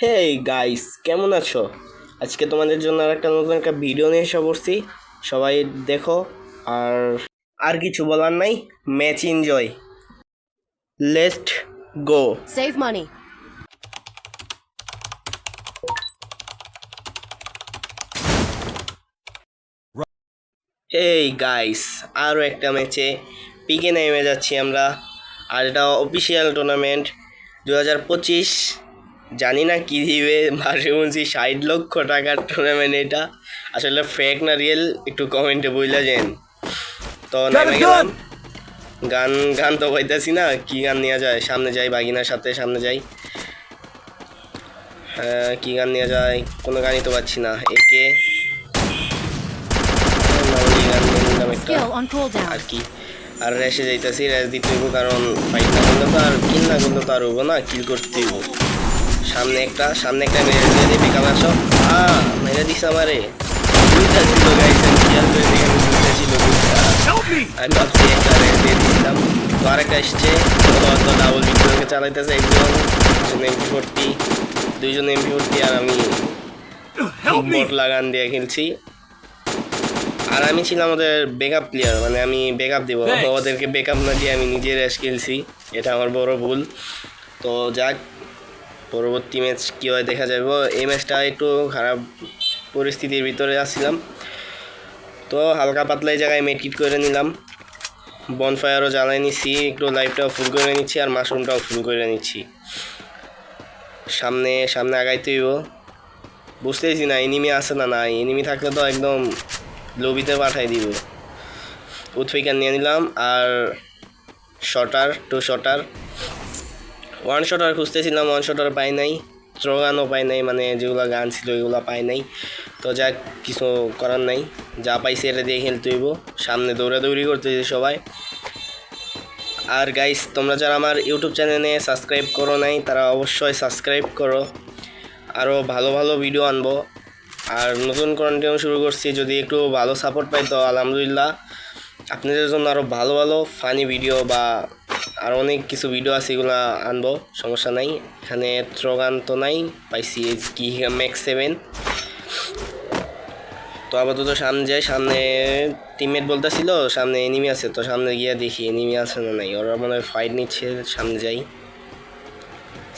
Hey guys, কেমন আছো? আজকে তোমাদের জন্য একটা নতুন একটা ভিডিও নিয়ে এসে পড়ছি। সবাই দেখো। আর আর কিছু বলার নাই। Match enjoy. Let's go. Save money. Hey guys, আরও একটা ম্যাচে পিকে নেমে যাচ্ছি আমরা। আর এটা অফিসিয়াল টুর্নামেন্ট 2025। জানি না কী দিবে, মাসে বলছি 60 লক্ষ টাকার টুর্নামেন্ট। এটা আসলে ফেক না রিয়েল একটু কমেন্টে বইলা যান। তো নেমে গেলাম। গান গান তো পাইতেছি না, কি গান নেওয়া যায়? সামনে যাই, বাগিনার সাথে সামনে যাই। হ্যাঁ, কী গান নেওয়া যায়? কোনো গানই তো পাচ্ছি না। একে নর্মালি গান নিয়ে নিলাম একটা। Skill on cooldown. আর কি, আর রেসে যাইতেছি, রেস দিতে হইব, কারণ ফাইট না করলে তো আর কিল না করলে তো আর হইব না, কিল করতে হইব। সামনে একটা মেরে দিয়ে দিই, বেকার আসো। মেরে দিস আমারে। দুইটা ছিল গাইস, আমি খেয়াল করে দেখি আমি দুইটা ছিল, দুইটা। আমি ভাবছি একটা রেস দিয়ে দিয়েছিলাম, তো আরেকটা এসছে। তো ডাবল বিক্রমকে চালাইতেছে একজন, M40, দুইজন M40, আর আমি বট লাগান দিয়ে খেলছি। আর আমি ছিলাম ওদের ব্যাকআপ প্লেয়ার, মানে আমি ব্যাকআপ দিব, ওদেরকে ব্যাকআপ না দিয়ে আমি নিজে রেস খেলছি। এটা আমার বড় ভুল। তো যাক, পরবর্তী ম্যাচ কী হয় দেখা যাবে। এই ম্যাচটা একটু খারাপ পরিস্থিতির ভিতরে আসছিলাম, তো হালকা পাতলা এই জায়গায় মেডকিট করে নিলাম। বনফায়ারও জ্বালাই নিচ্ছি, একটু লাইফটাও ফুল করে নিচ্ছি, আর মাশরুমটাও ফুল করে নিচ্ছি। সামনে সামনে আগাইতে হইব। বুঝতেছি না এনিমি আছে না নাই। এনিমি থাকলে তো একদম লবিতে পাঠাই দিব। উৎফিকার নিয়ে নিলাম, আর শটার, 2 শটার, 1 শটার খুঁজতেছিলাম, 1 শটার পাই নাই। থ্রোগানও পাই নাই, মানে যেগুলো গান ছিল ওইগুলো পাই নাই। তো যাক, কিছু করার নাই, যা পাইছি এটা দিয়ে খেলতে হইব। সামনে দৌড়াদৌড়ি করতেছি সবাই। আর গাইস, তোমরা যারা আমার ইউটিউব চ্যানেলে সাবস্ক্রাইব করো নাই, তারা অবশ্যই সাবস্ক্রাইব করো। আরও ভালো ভালো ভিডিও আনবো, আর নতুন কন্টেন্ট শুরু করছি। যদি একটু ভালো সাপোর্ট পাই তো আলহামদুলিল্লাহ, আপনাদের জন্য আরও ভালো ভালো ফানি ভিডিও বা আরও অনেক কিছু ভিডিও আছে, এগুলো আনবো, সমস্যা নাই। এখানে থ্রোগান তো নাই, পাইছি কি ম্যাক্স 7। তো আপাতত সামনে যাই। সামনে টিমমেট বলতেছিল সামনে এনিমি আছে, তো সামনে গিয়ে দেখি এনিমি আছে না নাই। ওরা মনে হয় ফাইট নিচ্ছে, সামনে যাই।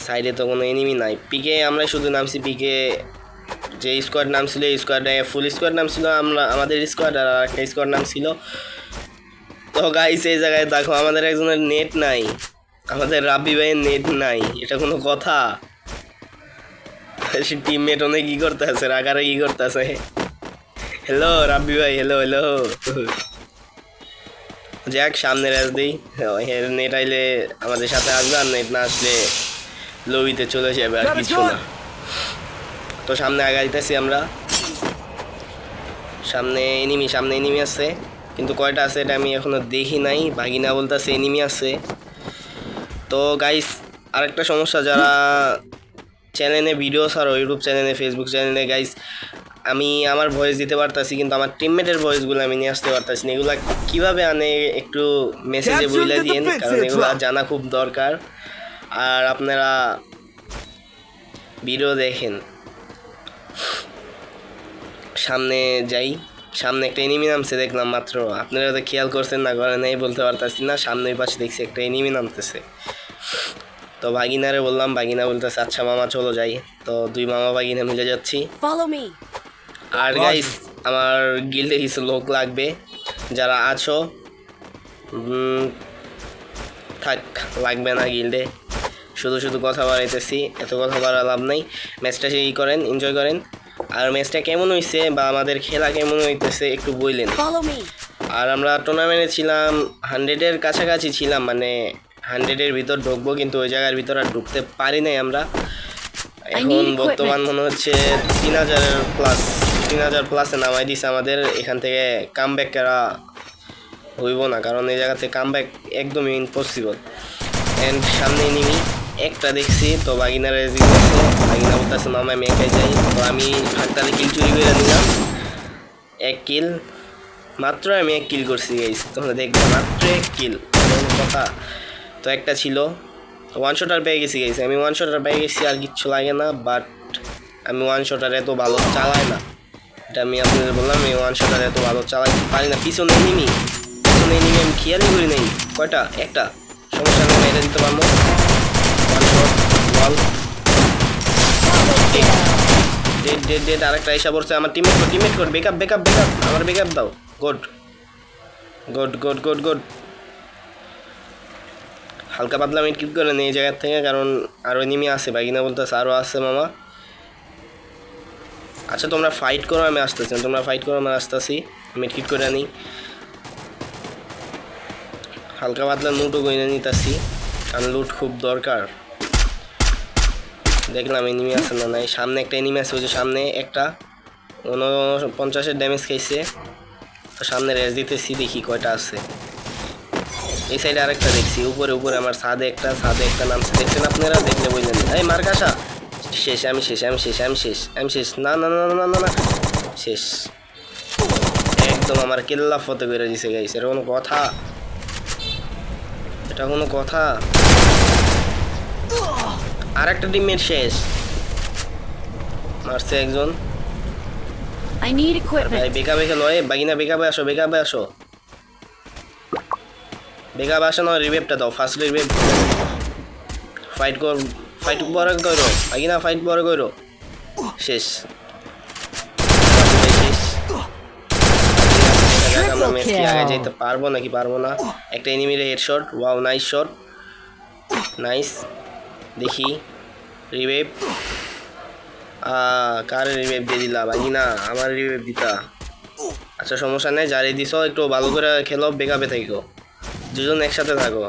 সাইডে তো কোনো এনিমি নাই। পিকে আমরা শুধু নামছি। পিকে যে স্কোয়াড নাম ছিল, এই স্কোয়াডে ফুল স্কোয়াড নাম ছিল আমাদের স্কোয়াড, আর একটা স্কোয়াড নাম ছিল। তো গাইস, এই জায়গায় দেখো আমাদের একজনের নেট নাই, আমাদের রাব্বি ভাইয়ের নেট নাই। এটা কোনো কথা? টিমমেট অনেক কি করতে আছে, রাগারে কি করতে আছে। হ্যালো রাব্বি ভাই, হ্যালো হ্যালো। যাক, সামনে রেস দিই। নেট আইলে আমাদের সাথে আসবে, আর নেট না আসলে লবিতে চলে যাবে, আর কিছু না। তো সামনে আগাইতেছি আমরা। সামনে এনিমি আছে, কিন্তু কয়টা আছে এটা আমি এখনো দেখি নাই। বাগিনা বলতেছে এনিমি আছে। তো গাইস, আরেকটা সমস্যা, যারা চ্যানেলে ভিডিও ছাড়ো, ইউটিউব চ্যানেলে, ফেসবুক চ্যানেলে, গাইস আমি আমার ভয়েস দিতে পারতাছি, কিন্তু আমার টিমমেটের ভয়েসগুলো আমি নিয়ে আসতে পারতাছি না। এগুলো কীভাবে আনে একটু মেসেজে বইলা দিন, কারণ এগুলো জানা খুব দরকার। আর আপনারা ভিডিও দেখেন। সামনে যাই। সামনে একটা এনিমি নামছে দেখলাম মাত্র। আপনারা তো খেয়াল করছেন না করেন নাই বলতে পারতাছি না। সামনে ওই পাশে দেখছি একটা এনিমি নামতেছে। তো বাগিনারে বললাম, বাগিনা বলতেছে আচ্ছা মামা চলো যাই। তো দুই মামা বাগিনা মিলে যাচ্ছি। Follow me. আর গাইস, আমার গিল্ডে কিছু লোক লাগবে, যারা আছো। থাক, লাগবে না গিল্ডে, শুধু শুধু কথা বাড়াইতেছি, এত কথা বাড়া লাভ নাই। ম্যাচটা সেই করেন, এনজয় করেন। আর ম্যাচটা কেমন হয়েছে বা আমাদের খেলা কেমন হইতেছে একটু বললেন। Follow me. আর আমরা টুর্নামেন্টে ছিলাম 100-এর কাছাকাছি ছিলাম, মানে 100-এর ভিতর ঢুকবো, কিন্তু ওই জায়গার ভিতর আর ঢুকতে পারি নাই আমরা। এখন বর্তমান মনে হচ্ছে 3000 প্লাসে নামাই দিছে আমাদের। এখান থেকে কামব্যাক করা হইব না, কারণ এই জায়গাতে কামব্যাক একদমই ইম্পসিবল। অ্যান্ড সামনে এনিমি একটা দেখছি, তো বাগিনারে জিতেছে। বাগিনা বলতেছে মামা আমি একাই যাই। তো আমি হাতটাতে কিল চুরি করে নিলাম, 1 কিল মাত্র। আমি 1 কিল করছি গাইস, তোমরা দেখবে, মাত্র 1 কিল, কথা। তো একটা ছিল 1 শটার পেয়ে গেছি গাইস, আমি 1 শটার পেয়ে গেছি, আর কিচ্ছু লাগে না। বাট আমি ওয়ান শটার এত ভালো চালাই না, এটা আমি আপনাদের বললাম, আমি ওয়ান শটার এত ভালো চালাইতে পারি না। পিছনে এনিমি আমি খেয়ালই করি নাই। কয়টা? একটা। সমস্যা নেই, মেরে দিতে পারবো। ওয়ান শট, ওয়াল, ডেড ডেড ডেড। আরেকটা এসে পড়ছে আমার টিমমেট কোড। ব্যাকআপ আমার ব্যাকআপ দাও। Good good good good good. হালকা পাতলা মিট কিপ করে নেই এই জায়গার থেকে, কারণ আরও এনিমি আছে। বাগিনা বলতেছে আরও আছে মামা। আচ্ছা তোমরা ফাইট করো, আমি আসতেছি। তোমরা ফাইট করো, আমি আসতেছি। মিট কিট করে নিই, হালকা পাতলা লুটও গইনে নিতেছি, কারণ লুট খুব দরকার। দেখলাম এনিমি আছে না নাই। সামনে একটা এনিমি আছে, ওই যে সামনে একটা 49-এর ড্যামেজ খাইছে। তো সামনে রেস দিতেছি, দেখি কয়টা আছে। এই সাইডে আরেকটা দেখছি, উপরে আমার ছাদে একটা নামছে, দেখছেন আপনারা? দেখলে বললেন এই মার্কাসা। শেষ, আমি শেষ। না শেষ। একদম আমার কেল্লা ফতে করে দিছে গাইস। এটা কোনো কথা? আর একটা টিমমেট শেষ, মারছে একজন। I need equipment. ভাই বেকাবে লয়, বাগিনা বেকাবে আসো। বেকাবে আসো না, রিভেভটা দাও, ফার্স্ট রিভেভ। ফাইট বড় করো বাগিনা, ফাইট বড় করো। শেষ। আমরা ম্যাচটি আগে যেতে পারবো নাকি পারবো না। একটা এনিমির headshot, wow nice shot, nice. দেখি রিভেভ, কার রিভেভ দিয়ে দিলা বাগিনা? আমার রিভেভ দিতা। আচ্ছা সমস্যা নেই, যারে দিছ একটু ভালো করে খেলো, বেকাবে থাকো, দুজন একসাথে থাকো।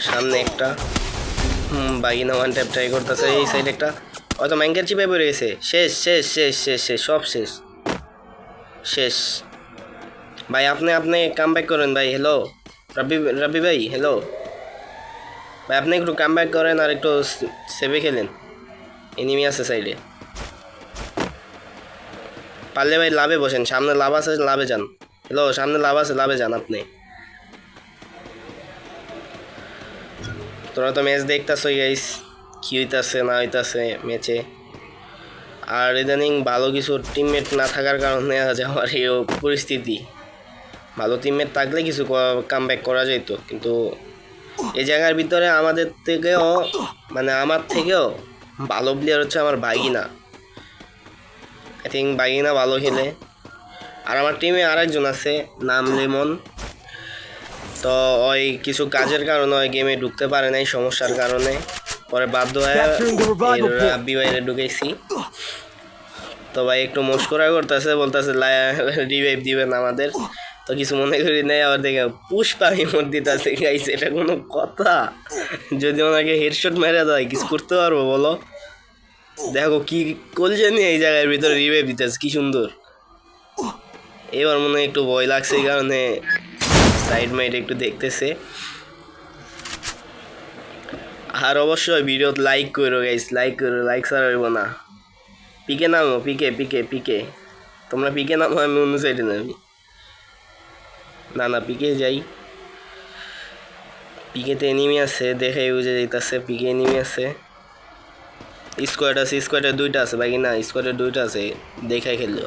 সামনে একটা বাগিনা ওয়ান ট্যাপ ট্রাই করতেছে। এই সাইড একটা হয়তো ম্যাঙ্গের চিপে পড়ে গেছে। শেষ, সব শেষ ভাই। আপনি কাম ব্যাক করেন ভাই। হ্যালো রাব্বি ভাই, হ্যালো ভাই, আপনি একটু কাম ব্যাক করেন আর একটু সেভে খেলেন। এনিমি আছে সাইডে, পারলে ভাই লাভে বসেন। সামনে লাভ আছে, লাভে যান। হ্যালো, সামনে লাভ আছে, লাভে যান আপনি। তোরা তো ম্যাচ দেখতেছই গাইস, কি হইতাছে না হইতাছে ম্যাচে। আর ইদানিং ভালো কিছু টিমমেট না থাকার কারণে আজ আমার এই পরিস্থিতি। ভালো টিমমেট থাকলে কিছু কাম ব্যাক করা যেত, কিন্তু এই জায়গার ভিতরে আমার থেকেও ভালো প্লেয়ার হচ্ছে আমার বাগিনা। আই থিঙ্ক বাগিনা ভালো খেলে। আর আমার টিমে আরেকজন আছে, নাম লেমন। তো ওই কিছু কাজের কারণে ওই গেমে ঢুকতে পারে নাই, সমস্যার কারণে। পরে বাধ্য হয়ে রাব্বি বাইরে ঢুকেছি। তো ভাই একটু মস্করা করতেছে, বলতেছে রিভাইভ দিবেন আমাদের। তো কিছু মনে করি নাই, আবার দেখে পুষ্পা ইমোট দিতেছে গাইস। এটা কোনো কথা? যদি ওনাকে হেডশট মেরে দেয় কিছু করতে পারবো বলো? দেখো কি কলজে নিয়ে এই জায়গার ভিতরে রিভাইভ দিতেছে, কি সুন্দর। এবার মনে হয় একটু ভয় লাগছে, এই কারণে সাইড মাইড একটু দেখতেছে। আর অবশ্যই ভিডিও লাইক করো গাইস, লাইক ছাড়া হইব না। পিকে নামো, পিকে তোমরা পিকে নামো, আমি অন্য সাইডে নামি। না পিকে যাই। পিকেতে এনিমি আছে, দেখে বুঝে যাইতেছে পিকে এনিমি আছে। স্কোয়াডে দুইটা আছে বাকি না, স্কোয়াডে দুইটা আছে, দেখাই খেললো।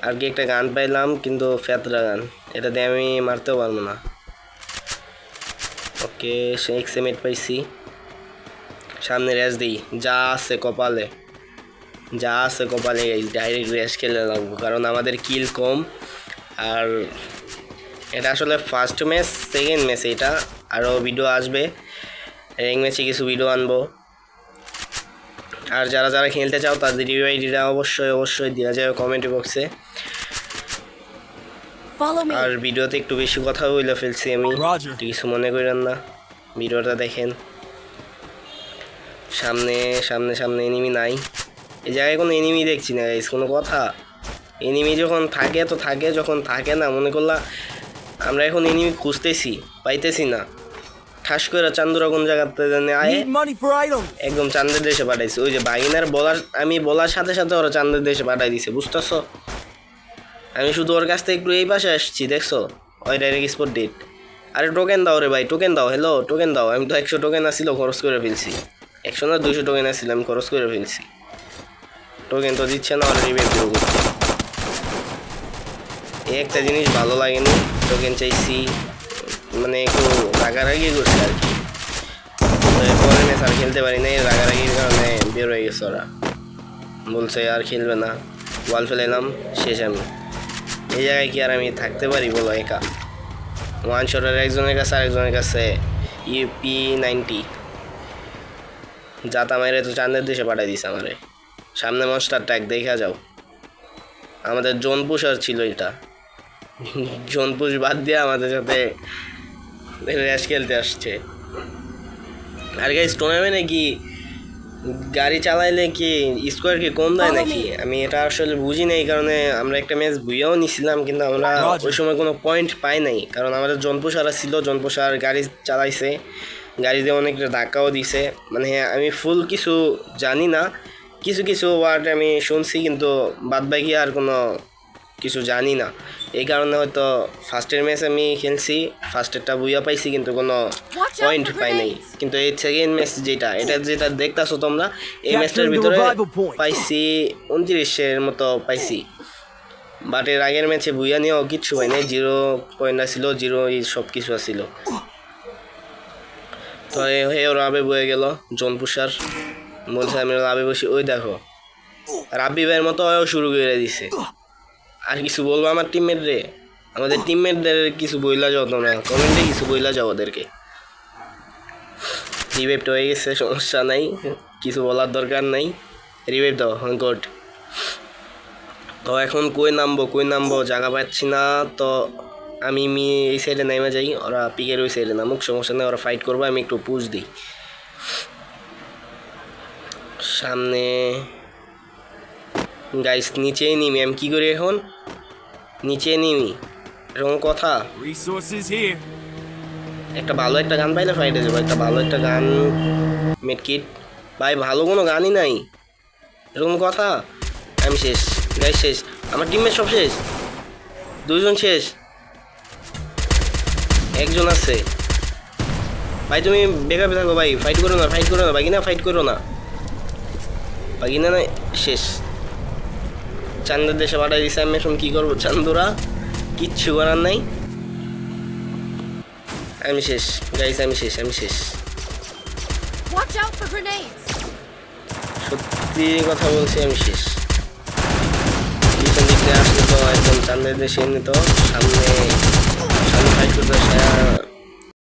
আর কি একটা গান পাইলাম, কিন্তু ফেতরা গান, এটা দিয়ে আমি মারতেও পারবো না। ওকে, সে এক্সএমেট পাইছি। সামনে রেস দিই, যা আছে কপালে ডাইরেক্ট রেস খেলে লাগবো, কারণ আমাদের কিল কম। আর এটা আসলে ফার্স্ট ম্যাচ, সেকেন্ড ম্যাচ এটা। আরও ভিডিও আসবে, র্যাঙ্ক ম্যাচে কিছু ভিডিও আনবো। আর যারা খেলতে চাও তাদের ইউআইডিটা অবশ্যই দেওয়া যাবে কমেন্ট বক্সে। আর ভিডিওতে একটু বেশি কথা বলে ফেলছি আমি, কিছু মনে করেন না, ভিডিওটা দেখেন। সামনে এনিমি নাই, এই জায়গায় কোনো এনিমি দেখছি না গাইস। কোনো কথা? এনিমি যখন থাকে তো থাকে, যখন থাকে না মনে করলা আমরা এখন এনিমি খুঁজতেছি, পাইতেছি না। ঠাস করে চান্দুরা কোন জায়গাতে জানে আয়, একদম চান্দের দেশে পাঠাইছে। ওই যে বাগিনার আমি বলার সাথে সাথে ওরা চান্দের দেশে পাঠাই দিছে, বুঝতেছো? আমি শুধু ওর কাছ থেকে একটু এই পাশে আসছি, দেখছো? ওই ডাইরেক্ট স্পট ডেট। আরে টোকেন দাও রে ভাই, টোকেন দাও। হ্যালো, টোকেন দাও। আমি তো 100 টোকেন আসছিল, খরচ করে ফেলছি। 100 না 200 টোকেন আসছিল, আমি খরচ করে ফেলছি। টোকেন তো দিচ্ছে না, আর রিবেট দেবো করতে। এই একটা জিনিস ভালো লাগেনি, টোকেন চাইছি, মানে একটু রাগারাগি করছে আর কি। তো এরপরে ম্যাচ আর খেলতে পারি নাই, রাগারাগির কারণে বের হয়ে গেছে ওরা। বলছে আর খেলবে না, ওয়াল ফেলাইলাম, শেষ আমি। এই জায়গায় কি আর আমি থাকতে পারি বলো একা? ওয়ান শটের একজনের কাছে আরেকজনের কাছে ইউপি 90 জাতা মাইরে তো চান্দের দেশে পাঠাই দিছে আমারে। সামনে মনস্টার ট্যাগ দেখা যাও। আমাদের জোন পুষার ছিল এটা, জোন পুষ বাদ দিয়ে আমাদের সাথে র্যাশ খেলতে আসছে। আর গাইস টুর্নামেন্টে কি গাড়ি চালাইলে কি স্কোয়ার কি কম দেয় নাকি? আমি এটা আসলে বুঝি না, এই কারণে আমরা একটা ম্যাচ বুঝেও নিছিলাম, কিন্তু আমরা ওই সময় কোনো পয়েন্ট পাই নাই, কারণ আমাদের জনপোষারা ছিল, জনপোষার গাড়ি চালাইছে, গাড়িতে অনেকটা ধাক্কাও দিছে। মানে আমি ফুল কিছু জানি না, কিছু কিছু ওয়ার্ড আমি শুনছি, কিন্তু বাদ বাকি আর কোনো কিছু জানি না। এই কারণে হয়তো ফার্স্টের ম্যাচ আমি খেলছি, ফার্স্টেরটা বুঝা পাইছি, কিন্তু কোনো পয়েন্ট পাই নাই। কিন্তু এই সেকেন্ড ম্যাচ যেটা দেখতাছো তোমরা, এই ম্যাচটার ভিতরে পাইছি 29-এর মতো পাইছি। বাট এর আগের ম্যাচে বুঝা নিয়েও কিচ্ছু পাই নাই, 0 পয়েন্ট আসছিল, 0 সব কিছু আসছিল। তো হে ওরা আবে বয়ে গেল জোন পুষার, বলছে আমি আবে বসি। ওই দেখো রাব্বি ভাইয়ের মতো ওও শুরু করে দিছে। আর কিছু বলবো আমার টিমমেট রে? আমাদের টিমমেটদের কিছু বইলা যাও তোমরা, কমেন্টে কিছু বইলা যাও ওদেরকে। রিভাইভটা হয়ে গেছে, সমস্যা নাই, কিছু বলার দরকার নাই। রিভাইভ দাও, গুড। তো এখন কই নামবো জায়গা পাচ্ছি না। তো আমি এই সাইডে নেমে যাই, ওরা পিকের ওই সাইডে নামুক, সমস্যা নেই, ওরা ফাইট করবো, আমি একটু পুশ দিই সামনে। গাইস নিচেই নিমি, আমি কি করি এখন? নিচে নিমি, এরকম কথা? Resources here. একটা ভালো একটা গান পাইলে ফাইটে যাবো, একটা ভালো একটা গান, মেডকিট। ভাই ভালো কোনো গানই নাই, এরকম কথা? আমি শেষ গাইস, শেষ। আমার টিমমেট সব শেষ, 2 জন শেষ, 1 জন আছে। ভাই তুমি বেকার থাকো ভাই, ফাইট করো না বাগিনা, ফাইট করো না বাগিনা। না শেষ, চান্দের দেশে পাঠাই দিছে। আমি এখন কী করবো চান্দুরা? কিচ্ছু করার নাই, আমি শেষ গাইস, আমি শেষ। Watch out for grenades! সত্যি কথা বলছি, আমি শেষ। পিছন দিক দিয়ে আসলে তো একদম চান্দের দেশে এমনি তো সামনে ফাইট করতে